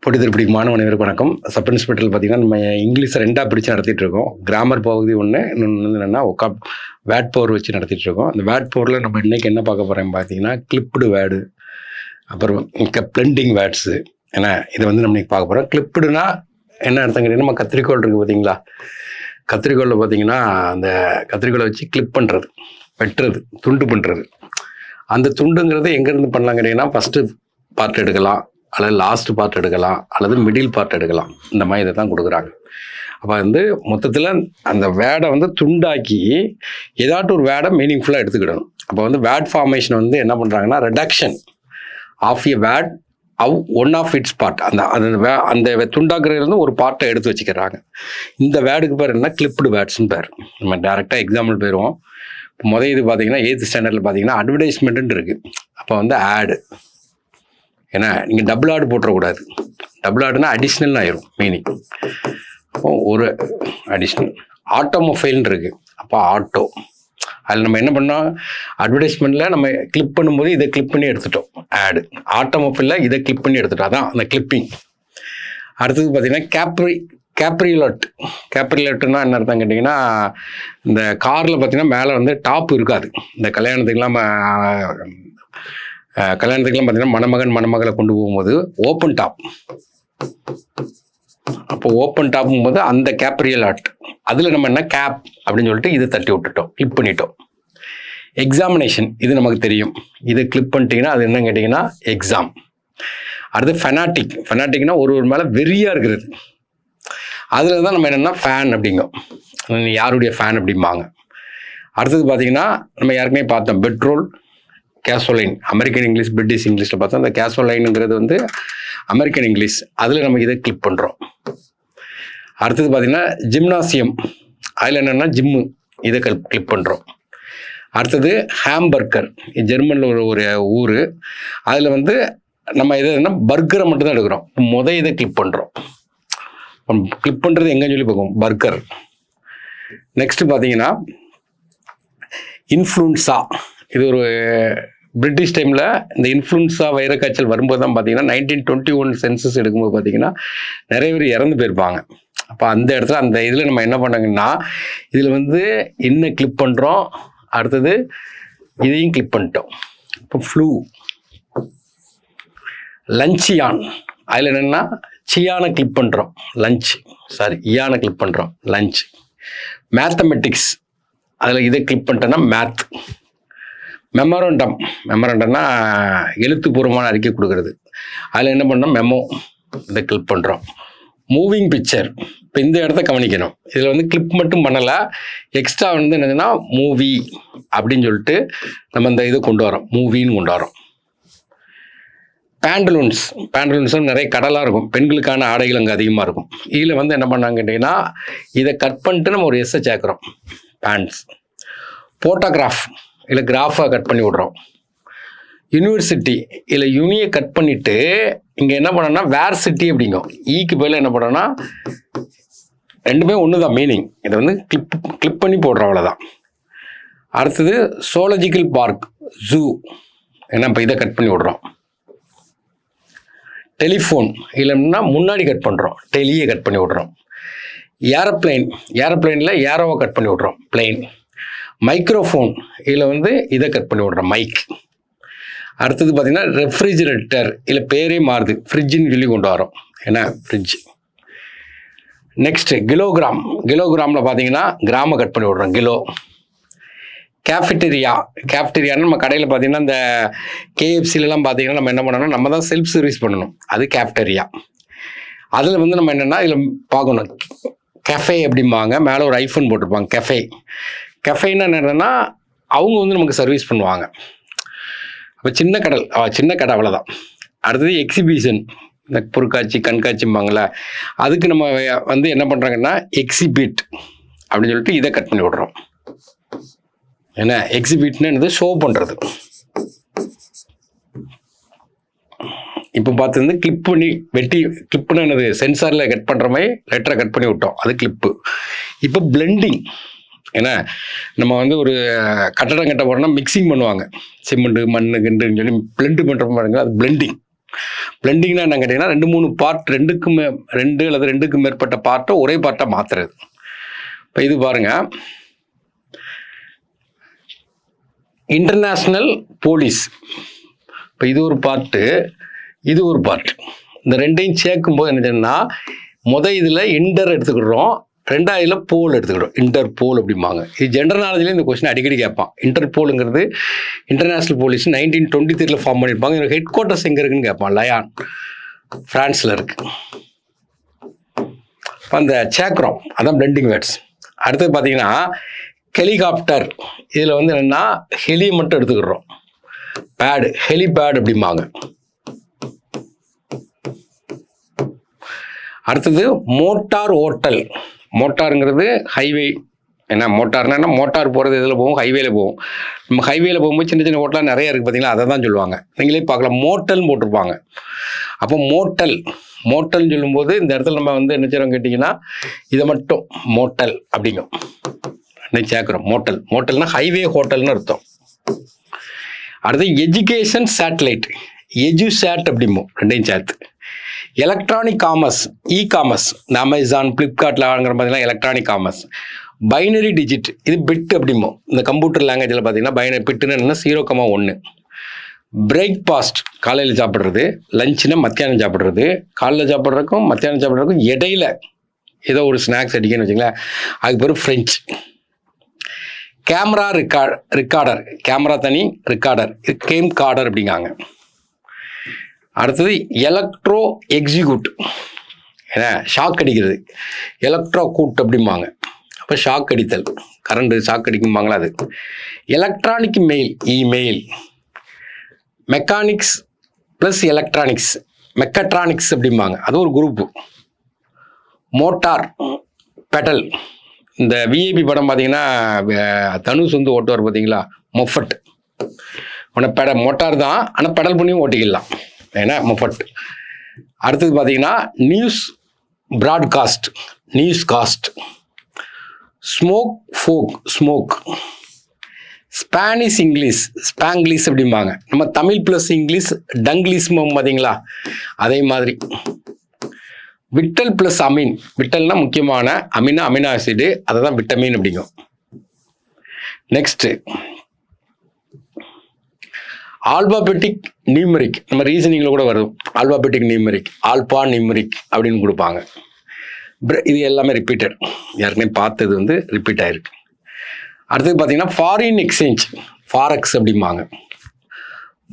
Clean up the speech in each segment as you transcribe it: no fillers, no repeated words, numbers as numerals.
பொழுது மாணவ அனைவருக்கு வணக்கம். சப் இன்ஸ்பெக்டர் பார்த்தீங்கன்னா நம்ம இங்கிலீஷ் 2ஆக பிரித்து நடத்திட்டு இருக்கோம். கிராமர் பகுதி ஒன்று, இன்னொன்று வந்து என்னென்னா வேட் பவர் வச்சு நடத்திட்டு இருக்கோம். அந்த வேட் பவரில் நம்ம இன்றைக்கி என்ன பார்க்க போகிறோம் பார்த்தீங்கன்னா கிளிப்டு வேர்டு, அப்புறம் பிளெண்டிங் வேர்ட்ஸு. ஏன்னா இதை வந்து நம்ம இன்றைக்கி பார்க்க போகிறோம். கிளிப்டுனா என்ன அர்த்தம் கேட்டிங்கன்னா, நம்ம கத்திரிக்கோள் இருக்குது பார்த்தீங்களா, கத்திரிக்கோளில் பார்த்தீங்கன்னா அந்த கத்திரிக்கோளை வச்சு கிளிப் பண்ணுறது, வெட்டுறது, துண்டு பண்ணுறது. அந்த துண்டுங்கிறது எங்கேருந்து பண்ணலாம் கேட்டிங்கன்னா, ஃபஸ்ட்டு பார்ட் எடுக்கலாம், அல்லது லாஸ்ட் பார்ட் எடுக்கலாம், அல்லது மிடில் பார்ட் எடுக்கலாம். இந்த மாதிரி இதை தான் கொடுக்குறாங்க. அப்போ வந்து மொத்தத்தில் அந்த வேர்டை வந்து துண்டாக்கி ஏதாட்டும் ஒரு வேர்டை மீனிங்ஃபுல்லாக எடுத்துக்கிடணும். அப்போ வந்து வேர்ட் ஃபார்மேஷன் வந்து என்ன பண்ணுறாங்கன்னா, reduction of a word one of its part. அந்த துண்டாக்குறதுலேருந்து ஒரு பார்ட்டை எடுத்து வச்சுக்கிறாங்க. இந்த வேர்டுக்கு பேர் என்ன, கிளிப்டு வேர்ட்ஸ்னு பேர். நம்ம டேரெக்டாக எக்ஸாம்பிள் போயிடுவோம். இப்போ இது பார்த்தீங்கன்னா 8th ஸ்டாண்டர்டில் பார்த்தீங்கன்னா அட்வர்டைஸ்மெண்ட்டுன்னு இருக்குது. அப்போ வந்து ஆடு, ஏன்னா நீங்கள் டபுள் ஆடு போட்டுறக்கூடாது. டபுள் ஆடுனா அடிஷ்னல்னு ஆயிரும் மீனிங். அப்போ ஒரு அடிஷ்னல். ஆட்டோமொபைல்னு இருக்குது, அப்போ ஆட்டோ. அதில் நம்ம என்ன பண்ணோம், அட்வர்டைஸ்மெண்ட்டில் நம்ம கிளிப் பண்ணும்போது இதை கிளிப் பண்ணி எடுத்துட்டோம் ஆடு. ஆட்டோமொபைலில் இதை கிளிப் பண்ணி எடுத்துட்டோம், அதான் அந்த கிளிப்பிங். அடுத்தது பார்த்தீங்கன்னா கேப்ரிலட்னா என்ன அர்த்தம் கேட்டிங்கன்னா, இந்த காரில் பார்த்தீங்கன்னா மேலே வந்து டாப் இருக்காது. இந்த கல்யாணத்துக்கெல்லாம் பார்த்தீங்கன்னா மணமகளை கொண்டு போகும்போது ஓப்பன் டாப். அப்போ ஓப்பன் டாப்பும் போது அந்த கேப்ரியல் ஆர்ட், அதில் நம்ம என்ன கேப் அப்படின்னு சொல்லிட்டு இதை தட்டி விட்டுட்டோம், கிளிப் பண்ணிட்டோம். எக்ஸாமினேஷன், இது நமக்கு தெரியும். இதை கிளிப் பண்ணிட்டீங்கன்னா அது என்னன்னு கேட்டிங்கன்னா எக்ஸாம். அடுத்து ஃபெனாட்டிக்னா ஒரு மேலே வெறியாக இருக்கிறது. அதில் தான் நம்ம என்னென்னா ஃபேன் அப்படிங்கும், யாருடைய ஃபேன் அப்படிம்பாங்க. அடுத்தது பார்த்தீங்கன்னா நம்ம யாருக்குமே பார்த்தோம், petrol, gasoline. American English, British இங்கிலீஷில் பார்த்தா அந்த கேசோலைனுங்கிறது வந்து அமெரிக்கன் இங்கிலீஷ். அதில் நம்ம இதை கிளிப் பண்ணுறோம். அடுத்தது பார்த்திங்கன்னா ஜிம்னாசியம், அதில் என்னென்னா ஜிம்மு, இதை கிளிப் பண்ணுறோம். அடுத்தது ஹாம்பர்கர், ஜெர்மனில் ஒரு ஊர். அதில் வந்து நம்ம இதை என்ன பர்கரை மட்டும்தான் எடுக்கிறோம். இதை கிளிப் பண்ணுறோம். கிளிப் பண்ணுறது எங்கன்னு சொல்லி பார்ப்போம், பர்கர். நெக்ஸ்ட் பார்த்தீங்கன்னா இன்ஃப்ளூன்ஸா. இது ஒரு பிரிட்டிஷ் டைமில் இந்த இன்ஃப்ளூன்ஸா வைரக்காய்ச்சல் வரும்போது தான் பார்த்தீங்கன்னா 1921 சென்சஸ் எடுக்கும்போது பார்த்தீங்கன்னா நிறைய பேர் இறந்து போயிருப்பாங்க. அப்போ அந்த இடத்துல அந்த இதில் நம்ம என்ன பண்ணாங்கன்னா, இதில் வந்து என்ன கிளிப் பண்ணுறோம், அடுத்தது இதையும் கிளிப் பண்ணிட்டோம். இப்போ ஃப்ளூ. லஞ்சியான், அதில் என்னென்னா சியானை கிளிப் பண்ணுறோம், இயானை கிளிப் பண்ணுறோம், லஞ்ச். மேத்தமெட்டிக்ஸ், அதில் இதை கிளிப் பண்ணிட்டோன்னா மேத். மெமரண்டம்னா எழுத்துப்பூர்வமான அறிக்கை கொடுக்கறது. அதில் என்ன பண்ணோம், மெமோ, இதை கிளிப் பண்ணுறோம். மூவிங் பிக்சர், இப்போ இந்த இடத்த கவனிக்கணும். இதில் வந்து கிளிப் மட்டும் பண்ணலை, எக்ஸ்ட்ரா வந்து என்னதுன்னா மூவி அப்படின்னு சொல்லிட்டு நம்ம இந்த இது கொண்டு வரோம், மூவின்னு கொண்டு வரோம். பேண்டலூன்ஸும் நிறைய கடலாக இருக்கும், பெண்களுக்கான ஆடைகள் அங்கே அதிகமாக இருக்கும். இதில் வந்து என்ன பண்ணாங்க கேட்டிங்கன்னா, இதை கட் பண்ணிட்டு நம்ம ஒரு எஸ்ஸை சேர்க்குறோம், பேண்ட்ஸ். போட்டோகிராஃப், இல்லை கிராஃபாக கட் பண்ணி விட்றோம். யூனிவர்சிட்டி, இல்லை யூனியை கட் பண்ணிவிட்டு இங்கே என்ன பண்ணோன்னா வேர் சிட்டி அப்படிங்கும். ஈக்கு பேரில் என்ன பண்ணோன்னா ரெண்டுமே ஒன்று தான் மீனிங். இதை வந்து கிளிப் பண்ணி போடுறோம், அவ்வளோதான். அடுத்தது zoological பார்க், ஜூ. ஏன்னா இப்போ இதை கட் பண்ணி விட்றோம். டெலிஃபோன், இல்லைன்னா முன்னாடி கட் பண்ணுறோம், டெலியை கட் பண்ணி விட்றோம். ஏரோப்ளைனில் ஏரோவை கட் பண்ணி விட்றோம், பிளெயின். மைக்ரோஃபோன், இதில் வந்து இதை கட் பண்ணி விட்றோம், மைக். அடுத்தது பார்த்திங்கன்னா ரெஃப்ரிஜிரேட்டர், இல்லை பேரே மாறுது, ஃப்ரிட்ஜுன்னு சொல்லி கொண்டு வரோம், ஏன்னா ஃப்ரிட்ஜ். நெக்ஸ்ட்டு கிலோகிராமில் பார்த்தீங்கன்னா கிராம கட் பண்ணி விட்றோம், கிலோ. கேஃப்டீரியான்னு நம்ம கடையில் பார்த்தீங்கன்னா இந்த KFCலாம் பார்த்தீங்கன்னா நம்ம என்ன பண்ணணும், நம்ம தான் செல்ஃப் சர்வீஸ் பண்ணணும், அது கேஃப்டீரியா. அதில் வந்து நம்ம என்னென்னா இதில் பார்க்கணும், கெஃபே அப்படிம்பாங்க, மேலே ஒரு ஐஃபோன் போட்டிருப்பாங்க, கெஃபேன்னா என்னன்னா அவங்க வந்து நமக்கு சர்வீஸ் பண்ணுவாங்க. அப்போ சின்ன கடை அவ்வளோதான். அடுத்தது எக்ஸிபிஷன், இந்த பொருட்காட்சி, கண்காட்சிம்பாங்களே, அதுக்கு நம்ம வந்து என்ன பண்ணுறாங்கன்னா எக்ஸிபிட் அப்படின்னு சொல்லிட்டு இதை கட் பண்ணி விட்றோம். ஏன்னா எக்ஸிபிட்னு என்னது, ஷோ பண்ணுறது. இப்போ பார்த்து கிளிப் பண்ணி கிளிப்னு என்னது, சென்சாரில் கட் பண்ணுற மாதிரி லெட்டரை கட் பண்ணி விட்டோம், அது கிளிப்பு. இப்போ பிளெண்டிங், ஏன்னா நம்ம வந்து ஒரு கட்டடம் கட்ட போகிறோம்னா மிக்சிங் பண்ணுவாங்க, சிமெண்ட்டு மண்ணு கிண்டுன்னு சொல்லி பிளெண்டு பண்ணுற பாருங்க, அது பிளெண்டிங். பிளெண்டிங்னா என்ன கேட்டிங்கன்னா 2-3 பார்ட், 2 அல்லது 2க்கு மேற்பட்ட பார்ட்டை ஒரே பார்ட்டாக மாற்றுறது. இப்போ இது பாருங்கள், இன்டர்நேஷ்னல் போலீஸ். இப்போ இது ஒரு பார்ட்டு, இது ஒரு பார்ட். இந்த ரெண்டையும் சேர்க்கும்போது என்ன செய்யணும்னா, இதில் இன்டர் எடுத்துக்கிடுறோம், 2ஆவதுல போல் எடுத்துக்கிடும். இன்டர்போல் அப்படிம்பாங்க. இது ஜென்ரல் நாலேஜில் இந்த கொஸ்டின் அடிக்கடி கேட்பான். இன்டர்போலுங்கிறது இன்டர்நேஷ்னல் போலீஸ் 1923 ஃபார்ம் பண்ணியிருப்பாங்க. இதோட ஹெட் குவார்ட்டர்ஸ் எங்கே இருக்குன்னு கேட்பான். லயான், ஃப்ரான்ஸில் இருக்கு. இப்போ அந்த சேர்க்குறோம், அதான் பிளெண்டிங் வேர்ட்ஸ். அடுத்தது பார்த்தீங்கன்னா ஹெலிகாப்டர். இதில் வந்து என்னென்னா ஹெலி மட்டும் எடுத்துக்கிடுறோம். பேடு, ஹெலிபேட் அப்படிம்பாங்க. அடுத்தது மோட்டார் ஓட்டல். மோட்டாருங்கிறது ஹைவே. ஏன்னா மோட்டார்னா மோட்டார் போகிறது இதில் போகும், ஹைவேல போகும். நம்ம ஹைவேல போகும்போது சின்ன சின்ன ஓட்டலாம் நிறைய இருக்குது பார்த்தீங்களா, அதை தான் சொல்லுவாங்க. நீங்களே பார்க்கலாம், மோட்டல்னு போட்டிருப்பாங்க. அப்போ மோட்டல்னு சொல்லும்போது இந்த இடத்துல நம்ம வந்து என்ன செய்கிறோம் கேட்டிங்கன்னா, இதை மட்டும் மோட்டல் அப்படிங்கும். இன்னைக்கு சேர்க்குறோம் மோட்டல்னா ஹைவே ஹோட்டல்னு அர்த்தம். அடுத்து எஜுகேஷன் சேட்டலைட், எஜுசேட் அப்படிம்போம், ரெண்டையும் சேர்த்து. எலக்ட்ரானிக் காமர்ஸ், காமர்ஸ், இந்த அமேசான், ஃப்ளிப்கார்ட்டில் வாங்குற பார்த்தீங்கன்னா எலக்ட்ரானிக் காமர்ஸ். பைனரி டிஜிட், இது பிட் அப்படிம்போம். இந்த கம்ப்யூட்டர் லாங்குவேஜில் பார்த்தீங்கன்னா பிட்டுன்னு என்னன்னா 0,1. பிரேக்ஃபாஸ்ட், காலையில் சாப்பிட்றது. லஞ்சுன்னா மத்தியானம் சாப்பிட்றது. காலையில் சாப்பிட்றதுக்கும் மத்தியானம் சாப்பிட்றதுக்கும் இடையில ஏதோ ஒரு ஸ்நாக்ஸ் அடிக்கன்னு வச்சுங்களேன், அதுக்கு பேர் ஃப்ரெஞ்ச். கேமரா ரிக்கார்டர், கேமரா தனி, ரிக்கார்டர், கேம் கார்டர் அப்படிங்காங்க. அடுத்தது எலக்ட்ரோ எக்ஸிக்யூட், ஏன்னா ஷாக் அடிக்கிறது, எலக்ட்ரோ கூட் அப்படிம்பாங்க. அப்போ ஷாக் அடித்தல், கரண்ட் ஷாக் அடிக்கும்பாங்களா அது. Electronic mail, email. Mechanics plus electronics, mechatronics அப்படிம்பாங்க, அது ஒரு குரூப்பு. Motor, pedal. இந்த விஐபி படம் பார்த்தீங்கன்னா தனுஷ் வந்து ஓட்டுவார் பார்த்தீங்களா, மொஃபட். உடனே மோட்டார் தான், ஆனால் பெடல் பண்ணியும் ஓட்டிக்கலாம், ஏன்னா மொஃபட். அடுத்தது பார்த்தீங்கன்னா news broadcast, news cast. Smoke. Spanish English, Spanglish அப்படிம்பாங்க. நம்ம தமிழ் ப்ளஸ் இங்கிலீஷ் டங்கிலீஷ் பார்த்தீங்களா, அதே மாதிரி. விட்டல் ப்ளஸ் அமீன், விட்டல்னா முக்கியமான, அமீனா அமினோ ஆசிடு, அதை தான் விட்டமின் அப்படிங்கும். நெக்ஸ்ட்டு ஆல்பாபெட்டிக் நியூமெரிக், நம்ம ரீசனிங்கில் கூட வரும். ஆல்பாபெட்டிக் நியூமெரிக், ஆல்பா நியூமெரிக் அப்படின்னு கொடுப்பாங்க. இது எல்லாமே ரிப்பீட்டட், யாருக்குமே பார்த்தது வந்து ரிப்பீட் ஆயிருக்கு. அடுத்தது பார்த்தீங்கன்னா ஃபாரின் எக்ஸ்சேஞ்ச், ஃபாரெக்ஸ் அப்படிம்பாங்க.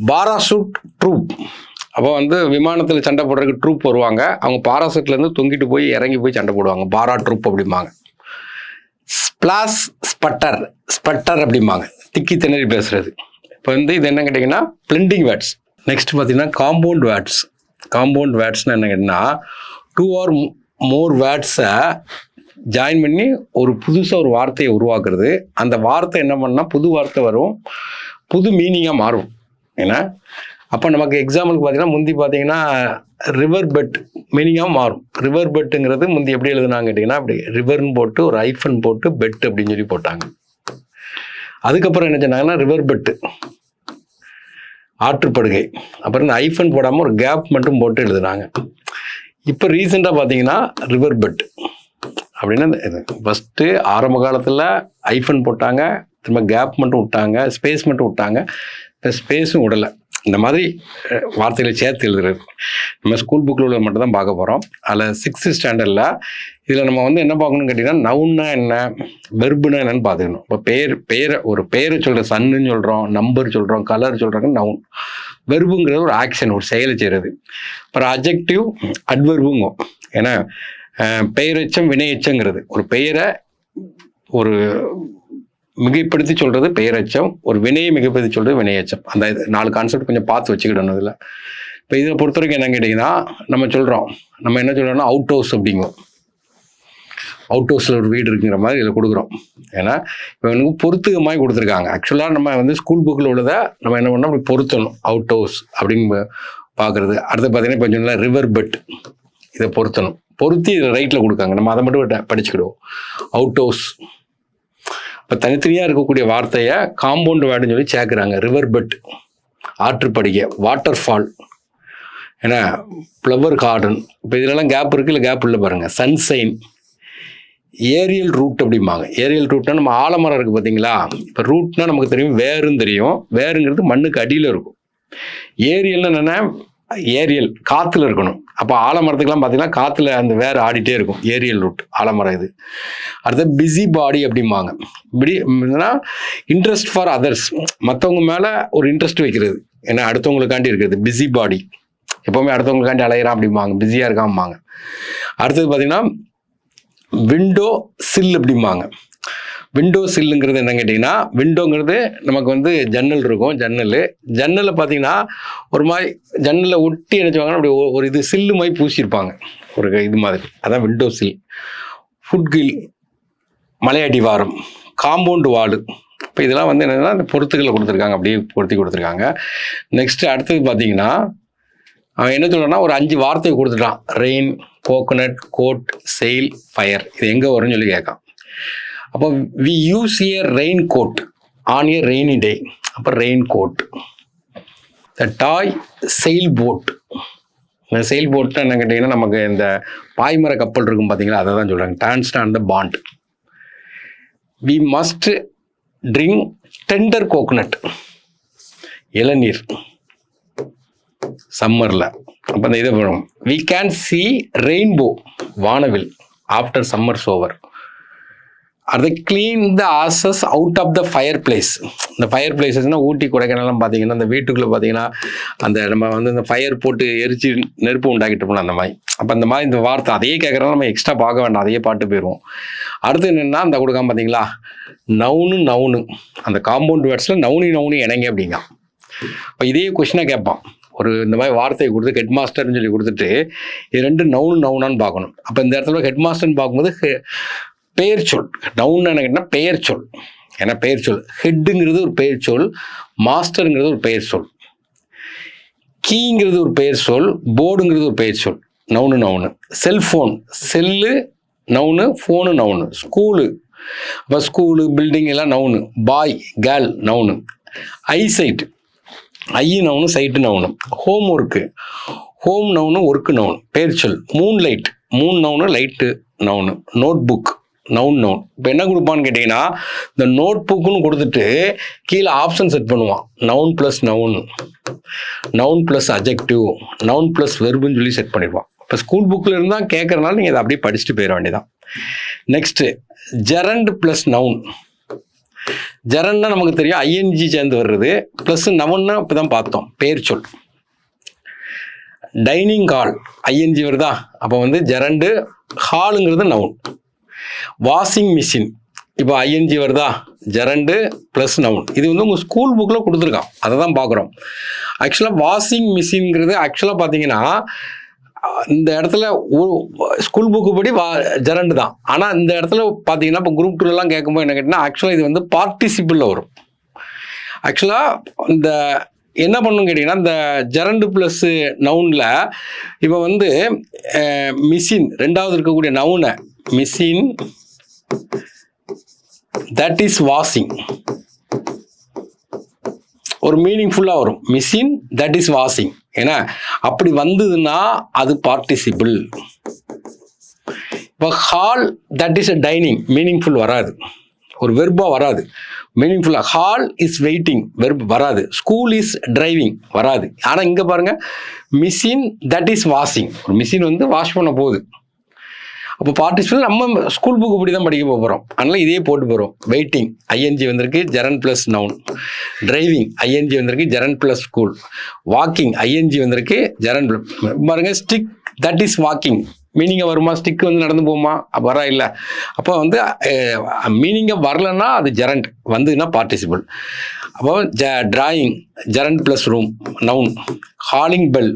பாராசூட் ட்ரூப், அப்போ வந்து விமானத்தில் சண்டை போடுறதுக்கு ட்ரூப் வருவாங்க, அவங்க பாராசூட்லேருந்து தொங்கிட்டு போய் இறங்கி போய் சண்டை போடுவாங்க, பாரா ட்ரூப் அப்படிம்பாங்க. ஸ்பிளாஷ் ஸ்பட்டர் அப்படிம்பாங்க, திக்கி திணறி பேசுறது. இப்போ வந்து இது என்ன கேட்டிங்கன்னா பிளெண்டிங் வேர்ட்ஸ். நெக்ஸ்ட் பார்த்தீங்கன்னா காம்பவுண்ட் வேர்ட்ஸ்னால் என்ன கேட்டிங்கன்னா 2 or more வேர்ட்ஸை ஜாயின் பண்ணி ஒரு புதுசாக ஒரு வார்த்தையை உருவாக்குறது. அந்த வார்த்தை என்ன பண்ணால் புது வார்த்தை வரும், புது மீனிங்காக மாறும். ஏன்னா அப்போ நமக்கு எக்ஸாம்பிளுக்கு பார்த்தீங்கன்னா முந்தி பார்த்தீங்கன்னா ரிவர் பெட் மீனிங்காக மாறும். ரிவர் பெட்டுங்கிறது முந்தி எப்படி எழுதுனாங்க கேட்டிங்கன்னா, அப்படி ரிவர்னு போட்டு ஒரு ஐஃபன் போட்டு பெட் அப்படின்னு சொல்லி போட்டாங்க. அதுக்கப்புறம் என்ன சொன்னாங்கன்னா ரிவர் பெட்டு, ஆற்றுப்படுகை. அப்புறம் இந்த ஐஃபன் போடாமல் ஒரு கேப் மட்டும் போட்டு எழுதுனாங்க. இப்போ ரீசெண்டாக பார்த்தீங்கன்னா ரிவர் பெட் அப்படின்னா இது ஃபஸ்ட்டு ஆரம்ப காலத்தில் ஐஃபன் போட்டாங்க, திரும்ப கேப் மட்டும் விட்டாங்க, ஸ்பேஸ் மட்டும் விட்டாங்க, இப்போ ஸ்பேஸும் விடலை. இந்த மாதிரி வார்த்தைகளை சேர்த்து எழுதுறது நம்ம ஸ்கூல் புக்கில் உள்ள மட்டும் தான் பார்க்க போகிறோம். அதில் 6th ஸ்டாண்டர்டில் இதில் நம்ம வந்து என்ன பார்க்கணும்னு கேட்டிங்கன்னா நவுன்னா என்ன, வெர்புனா என்னன்னு பார்த்துக்கணும். இப்போ ஒரு பெயரை சொல்கிற, சன்னுன்னு சொல்கிறோம், நம்பர் சொல்கிறோம், கலர் சொல்கிறாங்க நவுன். வெர்புங்கிறது ஒரு ஆக்ஷன், ஒரு செயலை செய்கிறது. அப்புறம் அட்ஜெக்டிவ், அட்வெர்புங்கும். ஏன்னா பெயரெச்சம் வினையெச்சங்கிறது, ஒரு பெயரை ஒரு மிகைப்படுத்தி சொல்கிறது பெயரெச்சம், ஒரு வினையை மிகைப்படுத்தி சொல்கிறது வினையெச்சம். அந்த 4 கான்செப்ட் கொஞ்சம் பார்த்து வச்சுக்கிடணும் இதில். இப்போ இதில் பொறுத்த வரைக்கும் என்ன கேட்டிங்கன்னா நம்ம என்ன சொல்கிறோம்னா அவுட் ஹவுஸ் அப்படிங்கும். அவுட் ஹவுஸில் ஒரு வீடு இருக்குங்கிற மாதிரி இதில் கொடுக்குறோம். ஏன்னா இப்போ எனக்கு பொறுத்துக்கமாய் கொடுத்துருக்காங்க. ஆக்சுவலாக நம்ம வந்து ஸ்கூல் புக்கில் உள்ளதை நம்ம என்ன பண்ணோம், அப்படி பொருத்தணும். அவுட் ஹவுஸ் அப்படின்னு பார்க்குறது. அடுத்து பார்த்தீங்கன்னா இப்போ சொன்னால் ரிவர் பெட், இதை பொருத்தி இதில் ரைட்டில் கொடுக்காங்க. நம்ம அதை மட்டும் படிச்சுக்கிடுவோம். Out house. இப்போ தனித்தனியாக இருக்கக்கூடிய வார்த்தையை காம்பவுண்ட் வேர்டுன்னு சொல்லி சேர்க்குறாங்க. ரிவர் பெட், ஆற்றுப்படுகை, வாட்டர் ஃபால். ஏன்னா ஃப்ளவர் கார்டன். இப்போ இதிலெல்லாம் கேப் இருக்குது, இல்லை கேப் இல்லை பாருங்கள். சன்சைன், ஏரியல் ரூட் அப்படிம்பாங்க. ஏரியல் ரூட்னா நம்ம ஆலமரம் இருக்குது பார்த்தீங்களா. இப்போ ரூட்னா நமக்கு தெரியும், வேருன்னு தெரியும். வேருங்கிறது மண்ணுக்கு அடியில் இருக்கும். ஏரியல்னு என்னென்னா ஏரியல் காற்றுல இருக்கணும். அப்போ ஆலமரத்துக்கெல்லாம் பார்த்தீங்கன்னா காற்றுல அந்த வேர் ஆடிட்டே இருக்கும். ஏரியல் ரூட் ஆலமரம் இது. அடுத்து பிஸி பாடி அப்படிம்பாங்க. இப்படி இன்ட்ரெஸ்ட் ஃபார் அதர்ஸ், மற்றவங்க மேலே ஒரு இன்ட்ரெஸ்ட் வைக்கிறது, ஏன்னா அடுத்தவங்களுக்காண்டி இருக்கிறது பிஸி பாடி. எப்போவுமே அடுத்தவங்களுக்காண்டி அலையிறான் அப்படிம்பாங்க, பிஸியாக இருக்காம்பாங்க. அடுத்தது பார்த்தீங்கன்னா விண்டோ சில் அப்படிம்பாங்க. விண்டோ சில்லுங்கிறது என்னன்னு கேட்டிங்கன்னா, விண்டோங்கிறது நமக்கு வந்து ஜன்னல் இருக்கும். ஜன்னலில் பார்த்தீங்கன்னா ஒரு மாதிரி ஜன்னலை ஒட்டி நினச்சிவாங்கன்னா அப்படி ஒரு இது சில்லு மாதிரி பூசியிருப்பாங்க, ஒரு இது மாதிரி. அதான் விண்டோ சில். ஃபுட்கில், மலையடிவாரம், காம்பவுண்டு வாலு. இப்போ இதெல்லாம் வந்து என்னென்னா அந்த பொருத்துக்களை கொடுத்துருக்காங்க, அப்படியே பொருத்தி கொடுத்துருக்காங்க. நெக்ஸ்ட்டு அடுத்தது பார்த்தீங்கன்னா அவன் என்ன சொல்கிறான்னா ஒரு 5 வார்த்தையை கொடுத்துட்டான். Rain, coconut, coat, sail, fire. இது எங்கே வரும்னு சொல்லி கேட்கான். அப்போ we use a rain coat on a rainy day. அப்போ rain coat. The toy sail boat. இந்த செயில் போட்னா என்ன கேட்டிங்கன்னா நமக்கு இந்த பாய்மர கப்பல் இருக்கும் பார்த்தீங்களா, அதை தான் சொல்கிறாங்க. டான்ஸ்னா அந்த pond. We must drink tender coconut, இளநீர் சம்மரில். அப்போ அந்த இதை பண்ணுவோம். வி கேன் சி ரெயின்போ, வானவில், ஆஃப்டர் சம்மர்ஸ் ஓவர். அதை clean the ashes out of the fire place. இந்த ஃபயர் பிளேசஸ்னால் ஊட்டி கொடைக்கானல்லாம் பார்த்தீங்கன்னா அந்த வீட்டுக்குள்ளே பார்த்தீங்கன்னா அந்த நம்ம வந்து இந்த ஃபயர் போட்டு எரிச்சு நெருப்பு உண்டாக்கிட்டு போகலாம் அந்த மாதிரி. அப்போ அந்த மாதிரி இந்த வார்த்தை அதையே கேட்குறதா நம்ம எக்ஸ்ட்ரா பார்க்க வேண்டாம், அதையே பாட்டு போயிடுவோம். அடுத்து என்னென்னா அந்த கொடுக்காம பார்த்தீங்களா நவுனு. அந்த காம்பவுண்ட் வேர்ட்ஸில் நவுனி இணங்க அப்படிங்க. இப்போ இதே கொஷினாக கேட்பான். ஒரு இந்த மாதிரி வார்த்தையை கொடுத்து ஹெட் மாஸ்டர்னு சொல்லி கொடுத்துட்டு இது 2 நவுனான்னு பார்க்கணும். அப்போ இந்த இடத்துல ஹெட் மாஸ்டர்னு பார்க்கும்போது பெயர் சொல். நவுன் என்ன கேட்டால் பெயர் சொல். ஏன்னா பெயர் சொல். ஹெட்டுங்கிறது ஒரு பெயர் சொல், மாஸ்டருங்கிறது ஒரு பெயர் சொல், கீங்கிறது ஒரு பெயர் சொல், போர்டுங்கிறது ஒரு பெயர் சொல். Noun. Cellphone, cell noun, phone noun. School, இப்போ ஸ்கூலு பில்டிங் எல்லாம் noun. Boy, girl noun. Eyesight, eye noun, sight noun. Home work, home noun, work noun, பெயர் சொல். Moon light, moon noun, light noun. Note book, noun. இப்போ என்ன கொடுப்பான்னு கேட்டிங்கன்னா இந்த note புக்குன்னு கொடுத்துட்டு கீழே ஆப்ஷன் செட் பண்ணுவான். Noun plus noun, noun plus adjective, noun plus வெர்புன்னு சொல்லி செட் பண்ணிடுவான். இப்போ ஸ்கூல் புக்கில் இருந்தால் கேட்குறதுனால நீங்கள் அதை அப்படியே படிச்சுட்டு போயிட வேண்டியதான். Next gerund plus noun. ஜெரண்ட்னா நமக்கு தெரியும் ஐஎன்ஜி சேர்ந்து வர்றது, ப்ளஸ் நவுன்னா இப்போ தான் பார்த்தோம் பெயர் சொல். டைனிங் ஹால் ஐஎன்ஜி வருதா, அப்போ வந்து ஜெரண்டு. ஹாலுங்கிறது நவுன். வாஷிங் மிஷின் இப்போ ஐஎன்ஜி வருதா, ஜெரண்டு ப்ளஸ் நவுன். இது வந்து உங்கள் ஸ்கூல் புக்கில் கொடுத்துருக்கான், அதை தான் பார்க்குறோம். ஆக்சுவலாக வாஷிங் மிஷின்ங்கிறது ஆக்சுவலாக பார்த்தீங்கன்னா இந்த இடத்துல ஸ்கூல் புக்கு படி ஜெரண்டு தான். ஆனால் இந்த இடத்துல பார்த்தீங்கன்னா இப்போ குரூப் 2 கேட்கும்போது என்ன கேட்டிங்கன்னா ஆக்சுவலாக இது வந்து பார்ட்டிசிபிளில் வரும். ஆக்சுவலாக இந்த என்ன பண்ணணும் கேட்டிங்கன்னா இந்த ஜெரண்டு ப்ளஸ் நவுனில் இப்போ வந்து மிஷின் 2வது இருக்கக்கூடிய நவுனை மிஷின் தட் இஸ் வாஷிங் ஒரு மீனிங்ஃபுல்லாக வரும். Machine that is washing. ஏன்னா அப்படி வந்ததுன்னா அது பார்ட்டிசிபிள். இப்போ hall that is a dining meaningful வராது, ஒரு வெர்பாக வராது. மீனிங்ஃபுல்லாக ஹால் இஸ் வெயிட்டிங் வெர்ப் வராது. ஸ்கூல் இஸ் டிரைவிங் வராது. ஆனால் இங்கே பாருங்கள் மிஷின் தட் இஸ் வாஷிங், ஒரு மிஷின் வந்து வாஷ் பண்ண போகுது. அப்போ பார்ட்டிசிபிள் நம்ம ஸ்கூல் புக்கு இப்படி தான் படிக்க போகிறோம். அதனால் இதே போட்டு போகிறோம். வெயிட்டிங் ஐஎன்ஜி வந்திருக்கு, gerund plus noun. Driving ING வந்திருக்கு, gerund plus school. Walking ING வந்திருக்கு, ஜெரண்ட் பாருங்க. ஸ்டிக் தட் இஸ் வாக்கிங் மீனிங்காக வருமா? ஸ்டிக் வந்து நடந்து போகுமா? வரா இல்லை. அப்போ வந்து மீனிங்காக வரலன்னா அது ஜெரண்ட், வந்துன்னா பார்ட்டிசிபிள். அப்போ drawing gerund plus room noun. Calling bell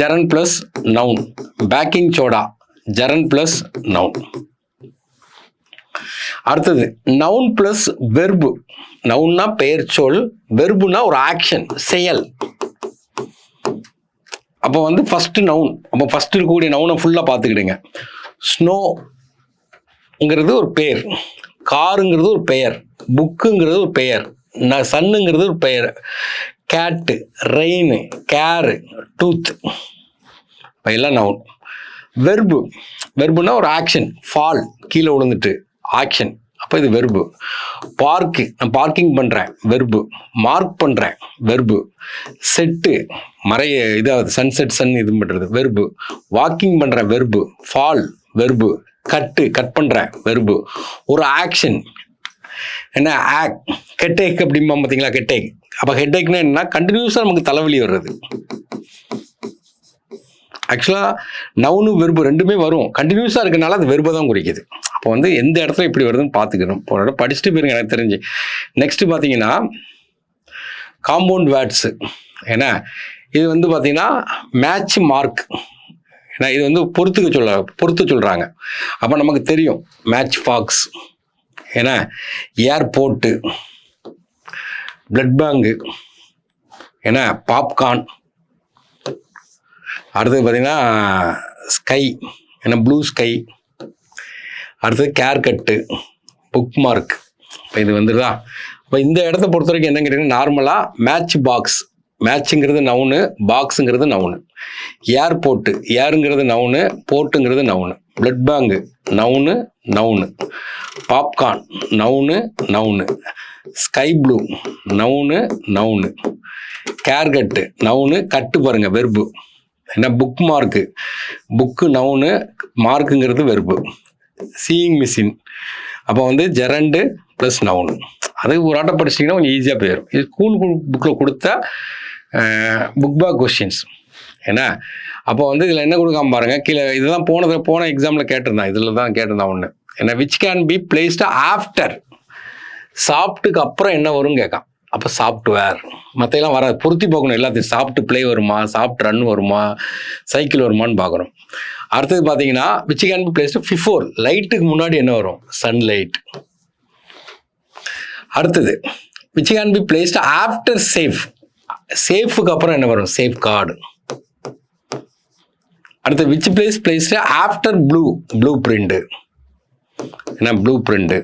gerund plus noun. Baking soda gerund plus noun. அடுத்தது நவுன் ப்ளஸ் வெர்பு. நவுன்னா பெயர் சொல், வெர்புனா ஒரு ஆக்ஷன் செயல். அப்போ வந்து ஃபர்ஸ்ட் நவுன். அப்போ ஃபர்ஸ்ட் இருக்கக்கூடிய நவுனை ஃபுல்லாக பார்த்துக்கிடுங்க. ஸ்னோங்கிறது ஒரு பெயர், காருங்கிறது ஒரு பெயர், புக்குங்கிறது ஒரு பெயர், சன்னுங்கிறது ஒரு பெயர், கேட்டு, ரெயின், கேரு, டூத். எல்லாம் நவுன். வெர்பு, வெர்புனா ஒரு ஆக்ஷன், ஃபால் கீழே விழுந்துட்டு ஆக்ஷன், அப்போ இது வெர்பு. பார்க்கு, நான் பார்க்கிங் பண்ணுறேன் வெர்பு. மார்க் பண்ணுறேன் வெர்பு. செட்டு, மறைய இதாவது சன்செட் சன் இது பண்ணுறது வெர்பு. வாக்கிங் பண்ணுறேன் verb. Fall verb. Cut, cut பண்ணுறேன் வெர்பு. ஒரு ஆக்ஷன் என்ன ஆக்ட். ஹெட்டேக் அப்படிம்பா பார்த்தீங்களா, ஹெட்டேக். அப்போ ஹெட்டேக்னா என்னன்னா கண்டினியூஸாக நமக்கு தலைவலி வர்றது. ஆக்சுவலாக நவுனு வெர்பு ரெண்டுமே வரும், கண்டினியூஸாக இருக்கனால அது வெர்பை தான் குறிக்குது. அப்போ வந்து எந்த இடத்துல இப்படி வருதுன்னு பார்த்துக்கணும். போன படிச்சுட்டு போயிருங்க எனக்கு தெரிஞ்சு. நெக்ஸ்ட் பார்த்தீங்கன்னா காம்பவுண்ட் வேர்ட்ஸு. ஏன்னா இது வந்து பார்த்தீங்கன்னா மேட்ச் மார்க். ஏன்னா இது வந்து பொறுத்து சொல்கிறாங்க. அப்போ நமக்கு தெரியும் மேட்ச் பாக்ஸ், ஏன்னா ஏர்போர்ட்டு, பிளட் பேங்கு, ஏன்னா பாப்கார்ன். அடுத்தது பார்த்தீங்கன்னா ஸ்கை, ஏன்னா ப்ளூ ஸ்கை. அடுத்தது கேர் கட்டு, புக் மார்க். இப்போ இது வந்துடுதா. இப்போ இந்த இடத்த பொறுத்த வரைக்கும் என்ன கேட்டீங்கன்னா நார்மலாக மேட்ச் பாக்ஸ், மேட்சுங்கிறது நவுனு, பாக்ஸுங்கிறது நவுனு. ஏர்போர்ட்டு, ஏருங்கிறது நவுனு, போர்ட்டுங்கிறது noun. Blood bank noun, noun. Popcorn noun, noun. Sky blue noun, noun. Hair cut noun, cut பாருங்க வெர்பு. ஏன்னா புக் மார்க்கு, புக்கு நவுனு, மார்க்குங்கிறது வெர்பு. சீயிங் மிஷின், அப்போ வந்து ஜெரண்டு ப்ளஸ் நவுனு. அது ஒரு ஆட்டம் படிச்சிட்டிங்கன்னா கொஞ்சம் ஈஸியாக போயிடும். இது ஸ்கூல் புக்கில் கொடுத்த புக் பேக் கொஸ்டின்ஸ். ஏன்னா அப்போ வந்து இதில் என்ன கொடுக்காம பாருங்கள், கீழே இதுதான் போன எக்ஸாமில் கேட்டிருந்தான், இதில் தான் கேட்டிருந்தான் ஒன்று. ஏன்னா which can be placed after, சாப்பிட்டுக்கு அப்புறம் என்ன வரும்னு கேட்கான். அப்போ சாஃப்ட்வேர், மற்றையெல்லாம் வராது, பொருத்தி பார்க்கணும் எல்லாத்தையும். சாஃப்ட் ப்ளே வருமா, சாஃப்ட் ரன் வருமா, சைக்கிள் வருமானு பார்க்குறோம். அடுத்தது பார்த்தீங்கன்னா which can be placed before, லைட்டுக்கு முன்னாடி என்ன வரும், சன்லைட். அடுத்தது which can be placed after safe, சேஃபுக்கு அப்புறம் என்ன வரும், சேஃப் கார்டு. அடுத்து which placed after blue print, என்ன blue print.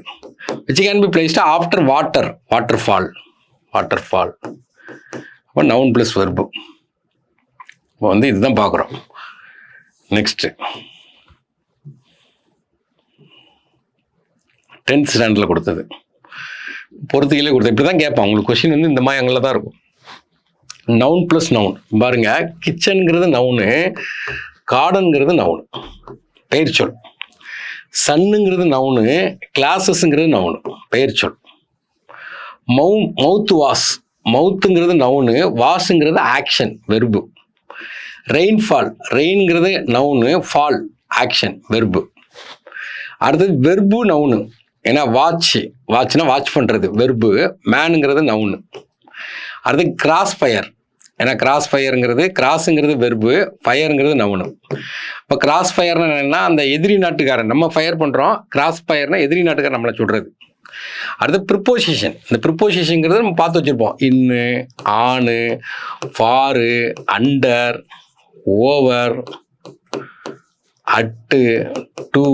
Which can be placed after waterfall. அப்போ நவுன் ப்ளஸ் வெர்பு. இப்போ வந்து இதுதான் பார்க்குறோம். நெக்ஸ்ட்டு 10th ஸ்டாண்டர்டில் கொடுத்தது, பொறுத்துகளே கொடுத்தது. இப்படி தான் கேட்பான் உங்களுக்கு கொஸ்டின் வந்து இந்த மாதிரி அங்கே தான் இருக்கும். நவுன் ப்ளஸ் நவுன் பாருங்க. கிச்சனுங்கிறது நவுனு, கார்டனுங்கிறது நவுனு, பெயர் சொல். சன்னுங்கிறது நவுனு, கிளாஸஸ்ங்கிறது நவுனு, பெயர் சொல். மவுத் வாஷ், மவுத்துங்கிறது நவுனு, வாஷுங்கிறது ஆக்ஷன் வெர்பு. ரெயின்ஃபால், ரெயின்ங்கிறது நவுனு, ஃபால் ஆக்ஷன் வெர்பு. அடுத்தது வெர்பு நவுனு, ஏன்னா வாட்ச்னா வாட்ச் பண்ணுறது வெர்பு. மேனுங்கிறது நவுனு. அடுத்து கிராஸ் ஃபயர், ஏன்னா கிராஸுங்கிறது வெர்பு, ஃபயருங்கிறது நவுனு. இப்போ கிராஸ் ஃபயர்னா என்னன்னா அந்த எதிரி நாட்டுக்காரன் நம்ம ஃபயர் பண்ணுறோம், கிராஸ் ஃபயர்னா எதிரி நாட்டுக்காரன் நம்மளை சுடுறது. அடுத்து ப்ரிப்போசிஷன், இந்த ப்ரிப்போசிஷன்ங்கிறது நம்ம பார்த்து வச்சுருப்போம். In, on, for, under, over, at, to,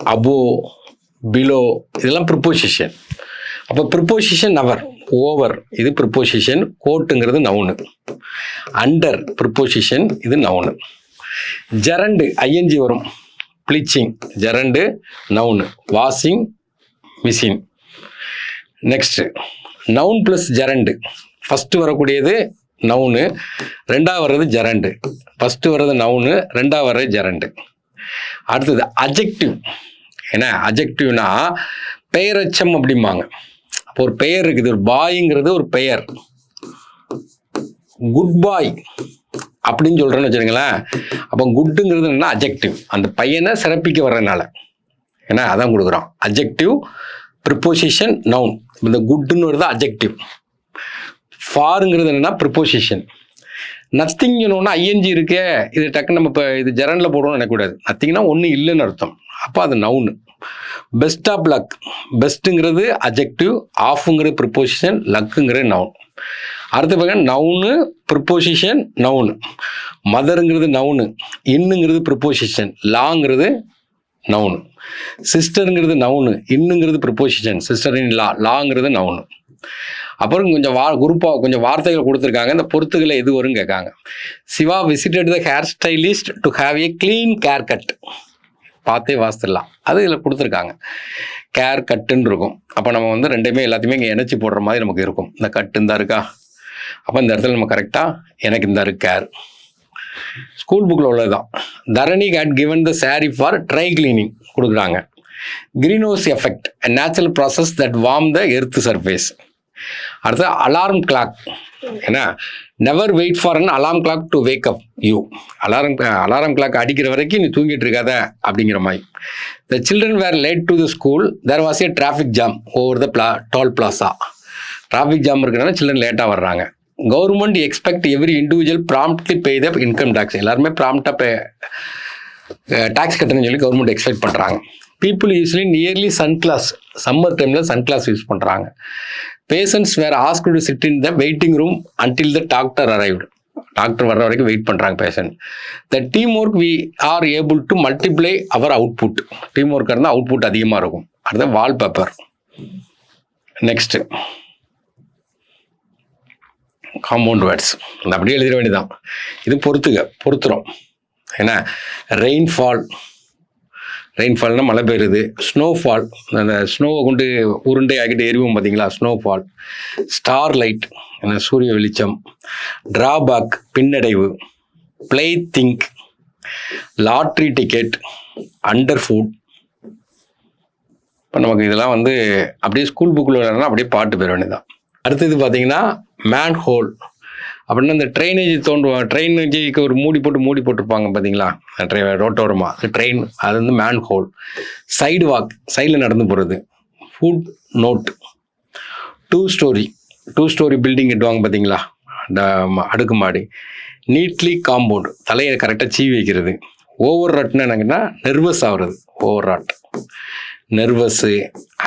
above, below, இதெல்லாம் ப்ரிப்போசிஷன். அப்போ ப்ரிப்போசிஷன் நவர், ஓவர் இது ப்ரிப்போசிஷன், கோட்டுங்கிறது நவுனு. அண்டர் ப்ரிப்போசிஷன், இது நவுனு. ஜெரண்டு ஐஎன்ஜி வரும், bleaching, gerund noun. Washing machine. Next noun plus gerund. First வரக்கூடியது நவுனு, ரெண்டாவது வர்றது gerund. First வர்றது நவுனு, ரெண்டாவது வர்றது ஜெரண்டு. அடுத்தது அஜெக்டிவ். ஏன்னா அஜெக்டிவ்னா பெயரச்சம் அப்படிம்பாங்க. அப்போ ஒரு பெயர் இருக்குது, ஒரு பாய்ங்கிறது ஒரு பெயர். குட் பாய் அப்படின்னு சொல்கிறேன்னு வச்சுருங்களேன். அப்போ குட்டுங்கிறது என்னன்னா அஜெக்டிவ், அந்த பையனை சிறப்பிக்க வர்றதுனால. ஏன்னா அதான் கொடுக்குறோம் அஜெக்டிவ், ப்ரிப்போசிஷன், நவுன். இந்த குட்டுன்னு வருது அஜெக்டிவ். ஃபாருங்கிறது என்னன்னா ப்ரிப்போசிஷன். நத்திங் சொன்னோன்னா ஐஎன்ஜி இருக்கே, இது டக்குன்னு நம்ம இப்போ இது ஜெரண்டில் போடணும்னு நினைக்கக்கூடாது. நத்திங்னா ஒன்றும் இல்லைன்னு அர்த்தம், அப்போ அது நவுனு. பெஸ்ட் ஆஃப் லக், பெஸ்ட்டுங்கிறது அஜெக்டிவ், ஆஃபுங்கிறது ப்ரிப்போசிஷன், லக்குங்கிறது நவுன். அடுத்த பக்கம் நவுனு, ப்ரிப்போசிஷன், நவுனு. மதருங்கிறது நவுனு, இன்னுங்கிறது ப்ரிப்போசிஷன், லாங்கிறது நவுனு. சிஸ்டருங்கிறது நவுனு, இன்னுங்கிறது ப்ரிப்போசிஷன், சிஸ்டர் இன் லாங்கிறது நவுனு. அப்புறம் கொஞ்சம் வார்த்தைகள் கொடுத்துருக்காங்க. இந்த பொறுத்துகளை எது வரும் கேட்காங்க. Shiva visited the hair stylist to have a clean hair cut. பார்த்தே வாசித்துடலாம். அது இதில் கொடுத்துருக்காங்க. கேர் கட்டுன்னு இருக்கும். அப்போ நம்ம வந்து ரெண்டுமே எல்லாத்தையுமே இங்கே இணைச்சி போடுற மாதிரி நமக்கு இருக்கும். இந்த கட்டு இந்த இருக்கா, அப்போ இந்த இடத்துல நம்ம கரெக்டாக எனக்கு இந்த இருக்கு கேர். ஸ்கூல் புக்கில் உள்ளது தான். Dharani had given the sari for dry cleaning கொடுக்குறாங்க. Green house effect a natural process that warm the earth surface. அடுத்து அலாரம் கிளாக். ஏன்னா never wait for an alarm clock to wake up you. Alarm clock அடிக்கிற வரைக்கும் நீ தூங்கிட்டு இருக்காத அப்படிங்கிற மாதிரி. The children were late to the school. There was a traffic jam over the toll plaza. Traffic jam இருக்கிறனால children லேட்டாக வர்றாங்க. Government expect every individual promptly pay the income tax. எல்லாருமே ப்ராம்ப்டாக டேக்ஸ் கட்டணும்னு சொல்லி கவர்மெண்ட் எக்ஸ்பெக்ட் பண்ணுறாங்க. People usually nearly sunglass, summer டைமில் sunglass use பண்ணுறாங்க. Patients were asked to sit in the waiting room until the doctor arrived. Doctor வர்ற வரைக்கும் wait பண்ணுறாங்க patient. The team work we are able to multiply our output. Team ஒர்க்காக இருந்தால் output அதிகமாக இருக்கும். அடுத்த வால்பேப்பர். Next compound words. அந்த அப்படியே எழுதிட வேண்டியதான். இது பொறுத்துறோம். ஏன்னா ரெயின்ஃபால்னா மழை பெய்யுது. ஸ்னோஃபால், அந்த ஸ்னோவை கொண்டு உருண்டை ஆகிட்டு எரிவோம் பார்த்தீங்களா, ஸ்னோஃபால். ஸ்டார் லைட், சூரிய வெளிச்சம். டிராபேக், பின்னடைவு. Play think, lottery ticket, under food. இப்போ நமக்கு இதெல்லாம் வந்து அப்படியே ஸ்கூல் புக்கில் விளையாடுனா அப்படியே பாட்டு போயிட வேண்டியதான். அடுத்தது பார்த்தீங்கன்னா மேன் ஹோல் அப்படின்னா இந்த ட்ரெயினேஜுக்கு ஒரு மூடி போட்டிருப்பாங்க பார்த்தீங்களா, ரோட்டோரமாக. ட்ரெயின் அது வந்து மேன் ஹோல். சைடு வாக், சைடில் நடந்து போகிறது. Foot note. Two storey building கட்டுவாங்க பார்த்தீங்களா, அடுக்குமாடி. நீட்லி காம்பவுண்ட், தலையை கரெக்டாக சீவி வைக்கிறது. ஓவர் ராட்னா என்னங்கன்னா நெர்வஸ் ஆகுறது. Overwrought, nervous,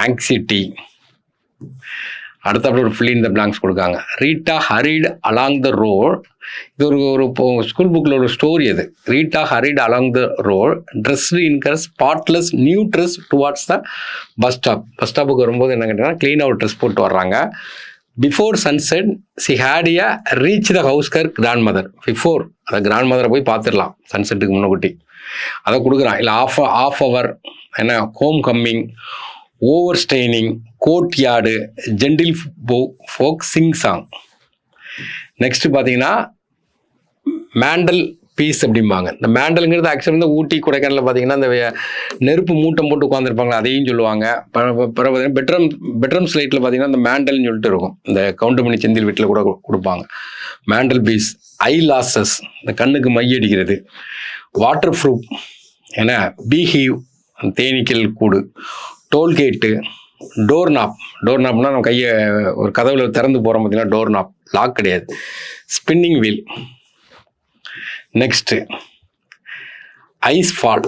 anxiety. அடுத்தப்படி ஒரு ஃபில் இன் த பிளாங்க்ஸ் கொடுக்காங்க. Rita hurried along the road. இது ஒரு ஸ்கூல் புக்கில் ஒரு ஸ்டோரி. அது Rita hurried along the road dressed in her spotless new dress towards the bus ஸ்டாப்புக்கு வரும்போது என்ன கேட்டீங்கன்னா க்ளீனாக ஒரு ட்ரெஸ் போட்டு வர்றாங்க. Before sunset she had a reach the house her grandmother. Before அதை கிராண்ட் மதரை போய் பார்த்துடலாம் சன்செட்டுக்கு முன்னக்கூட்டி. அதை கொடுக்குறான். இல்லை ஆஃப் அவர், என்ன home coming, over staining, court yard, gentle folk sing song. Next பார்த்தீங்கன்னா மேண்டல் பீஸ் அப்படிம்பாங்க. இந்த மேண்டலுங்கிறது ஆக்சுவலாக வந்து ஊட்டி கொடைக்கானலில் பார்த்தீங்கன்னா இந்த நெருப்பு மூட்டம் போட்டு உட்காந்துருப்பாங்க, அதையும் சொல்லுவாங்க. பார்த்தீங்கன்னா பெட்ரூம் ஸ்லைட்டில் பார்த்தீங்கன்னா இந்த மேண்டல்னு சொல்லிட்டு இருக்கும். இந்த கவுண்டமணி செந்தில் வீட்டில் கூட கொடுப்பாங்க. Mantle piece. ஐ லாசஸ், இந்த கண்ணுக்கு மை அடிக்கிறது. வாட்டர் ப்ரூஃப், ஏன்னா பீஹீவ், தேனீக்கள் கூடு. டோல்கேட்டு. டோர்நாப்னா நம்ம கையை ஒரு கதவுல திறந்து போகிறோம் பார்த்தீங்கன்னா டோர்நாப், லாக் கிடையாது. Spinning wheel. Next ice fall.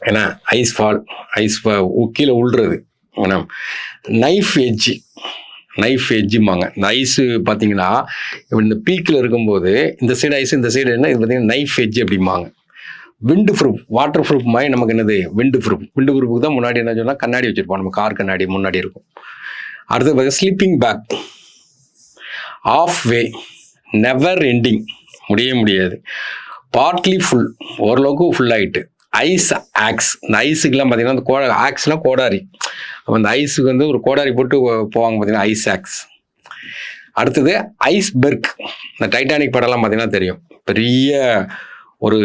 ஏன்னா ஐஸ் கீழே உள்றது. ஏன்னா நைஃப் எஜ்ஜும்பாங்க. இந்த ஐஸு பார்த்தீங்கன்னா இப்போ இந்த பீக்கில் இருக்கும்போது இந்த சைடு ஐஸ், இந்த சைடு என்ன, இது பார்த்தீங்கன்னா நைஃப் எஜ்ஜு அப்படிம்பாங்க. விண்டு ப்ரூஃப், வாட்டர் ப்ரூஃப் மாதிரி நமக்கு என்னது விண்டு ப்ரூஃபுக்கு தான் முன்னாடி என்ன சொன்னால் கண்ணாடி வச்சுருப்போம். நம்ம கார் கண்ணாடி முன்னாடி இருக்கும். அடுத்து பார்த்தீங்கன்னா sleeping bag. Half way, never ending, முடியாது. பார்ட்லி ஃபுல், ஓரளவுக்கு ஃபுல் ஆகிட்டு. ஐஸ் ஆக்ஸ், இந்த ஐஸுக்கெல்லாம் பார்த்தீங்கன்னா அந்த ஆக்ஸ்லாம் கோடாரி. அப்போ அந்த ஐஸுக்கு வந்து ஒரு கோடாரி போட்டு போவாங்க பார்த்தீங்கன்னா ஐஸ் ஆக்ஸ். அடுத்தது ஐஸ்பெர்க். இந்த டைட்டானிக் படம்லாம் பார்த்தீங்கன்னா தெரியும், பெரிய ஒரு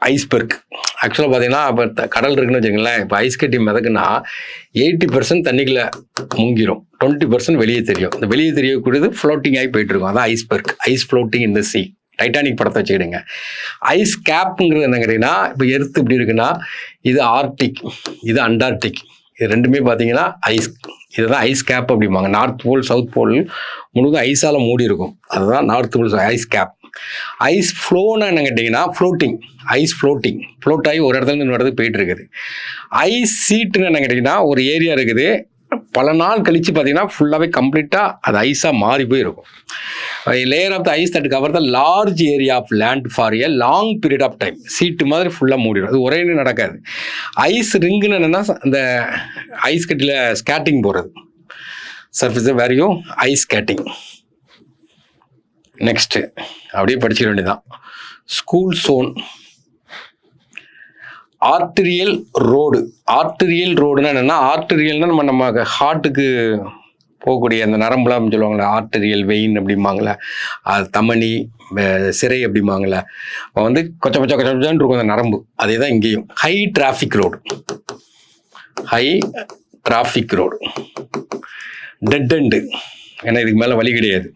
ஐஸ்பெர்க். ஆக்சுவலாக பார்த்தீங்கன்னா இப்போ கடல் இருக்குன்னு வச்சுக்கோங்களேன். இப்போ ஐஸ் கட்டி மிதக்குன்னா 80% தண்ணிக்குள்ள முங்கிரும், 20% வெளியே தெரியும். இந்த வெளியே தெரியக்கூடியது ஃப்ளோட்டிங் ஆகி போயிட்டு இருக்கும். அதான் iceberg. Ice floating in the sea. Titanic படத்தை வச்சுக்கிடுங்க. ஐஸ் கேப்புங்கிறது என்ன கேட்டிங்கன்னா, இப்போ எர்த்து இப்படி இருக்குன்னா இது ஆர்டிக், இது அண்டார்டிக். இது ரெண்டுமே பார்த்தீங்கன்னா ஐஸ். இதுதான் ஐஸ் கேப் அப்படிம்பாங்க. நார்த் போல் சவுத் போல் முழுவதும் ஐஸால் மூடி இருக்கும். அதுதான் north pole ice cap. Ice ஃப்ளோன்னு என்ன கேட்டிங்கன்னா ஃப்ளோட்டிங். ஐஸ் ஃப்ளோட் ஆகி ஒரு இடத்துல இன்னொரு இடத்துக்கு போயிட்டு இருக்குது. ஐஸ் சீட்டுன்னு என்ன கேட்டிங்கன்னா ஒரு ஏரியா இருக்குது, பல நாள் கழித்து பார்த்தீங்கன்னா ஃபுல்லாகவே கம்ப்ளீட்டாக அது ஐஸாக மாறி போயிருக்கும். Layer of the ice that cover the large area of land for a long period of time. Sheet மாதிரி ஃபுல்லாக மூடிடும். அது ஒரே நடக்காது. ஐஸ் ரிங்குன்னு என்னென்னா அந்த ஐஸ் கட்டியில் ஸ்கேட்டிங் போகிறது. சர்ஃபேஸ் வேறையும் ஐஸ் ஸ்கேட்டிங். நெக்ஸ்ட்டு அப்படியே படிச்சுக்க வேண்டியதான். School zone. Arterial road. Arterial ரோடுன்னா என்னென்னா, ஆர்டீரியல்னால் நம்ம ஹார்ட்டுக்கு போகக்கூடிய அந்த நரம்புலாம் சொல்லுவாங்களே, ஆர்டீரியல் வெயின் அப்படிம்பாங்களே, அது தமனி சிறை அப்படிம்பாங்களே, வந்து கொச்சன்னு இருக்கும் அந்த நரம்பு. அதே தான் இங்கேயும். High traffic road. High traffic road. Dead end, ஏன்னா இதுக்கு மேலே வழி கிடையாது,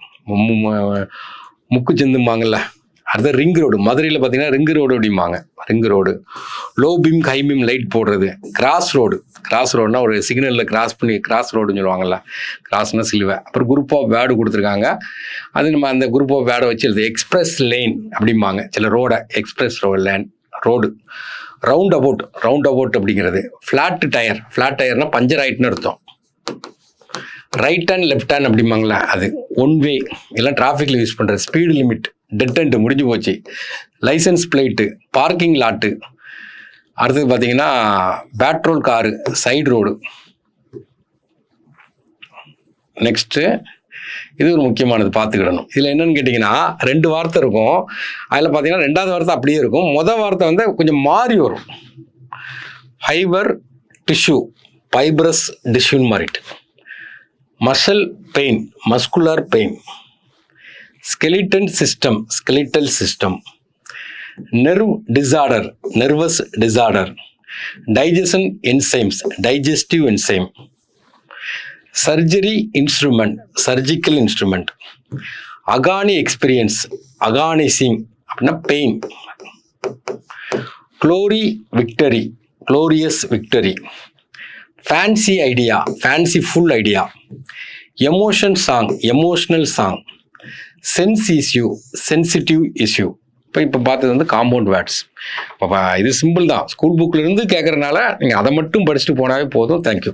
முக்கு சிந்தும்பாங்கள்ல. அடுத்த ரிங் ரோடு. மதுரையில் பார்த்தீங்கன்னா ரிங் ரோடு அப்படிம்பாங்க. Ring road. Low beam high beam light போடுறது. Cross road. கிராஸ் ரோடுனா ஒரு சிக்னலில் கிராஸ் பண்ணி கிராஸ் ரோடுன்னு சொல்லுவாங்கள்ல, கிராஸ்னா சிலுவை. அப்புறம் குரூப் ஆஃப் வேர்டு கொடுத்துருக்காங்க, அது நம்ம அந்த குரூப் ஆஃப் வேர்டை வச்சு எழுது. எக்ஸ்பிரஸ் லேன் அப்படிம்பாங்க சில ரோடை. Express lane road. Roundabout. Roundabout அப்படிங்கிறது. Flat tyre. ஃப்ளாட் டயர்னா பஞ்சர் ஆயிட்டுன்னு அர்த்தம். ரைட் ஹேண்ட் லெஃப்ட் ஹேண்ட் அப்படிம்பாங்களா, அது. ஒன் வே, எல்லாம் டிராஃபிக்கில் யூஸ் பண்ணுறது. Speed limit. டெட் எண்டு, முடிஞ்சு போச்சு. Licence plate. Parking lot. அடுத்தது பார்த்தீங்கன்னா patrol car. Side road. Next இது ஒரு முக்கியமானது, பார்த்துக்கிடணும். இதில் என்னென்னு கேட்டிங்கன்னா 2 வார்த்தை இருக்கும். அதில் பார்த்தீங்கன்னா 2வது வார்த்தை அப்படியே இருக்கும். மொதல் வார்த்தை வந்து கொஞ்சம் மாறி வரும். Fibre tissue. ஃபைப்ரஸ் டிஷ்யூன்னு மாறிட்டு. Muscle pain. Muscular pain. Skeleton system. Skeletal system. Nerve disorder. Nervous disorder. Digestion enzymes. Digestive enzyme. Surgery instrument. Surgical instrument. Agony experience. Agonising அப்படின்னா pain. Glory victory. Glorious victory. Fancy idea. Fanciful idea. Emotion song. Emotional song. Sense issue. Sensitive issue. இப்போ பார்த்தது வந்து compound words. இப்போ இது simple தான். School புக்கில் இருந்து கேட்குறதுனால நீங்கள் அதை மட்டும் படிச்சுட்டு போனாவே போதும். தேங்க்யூ.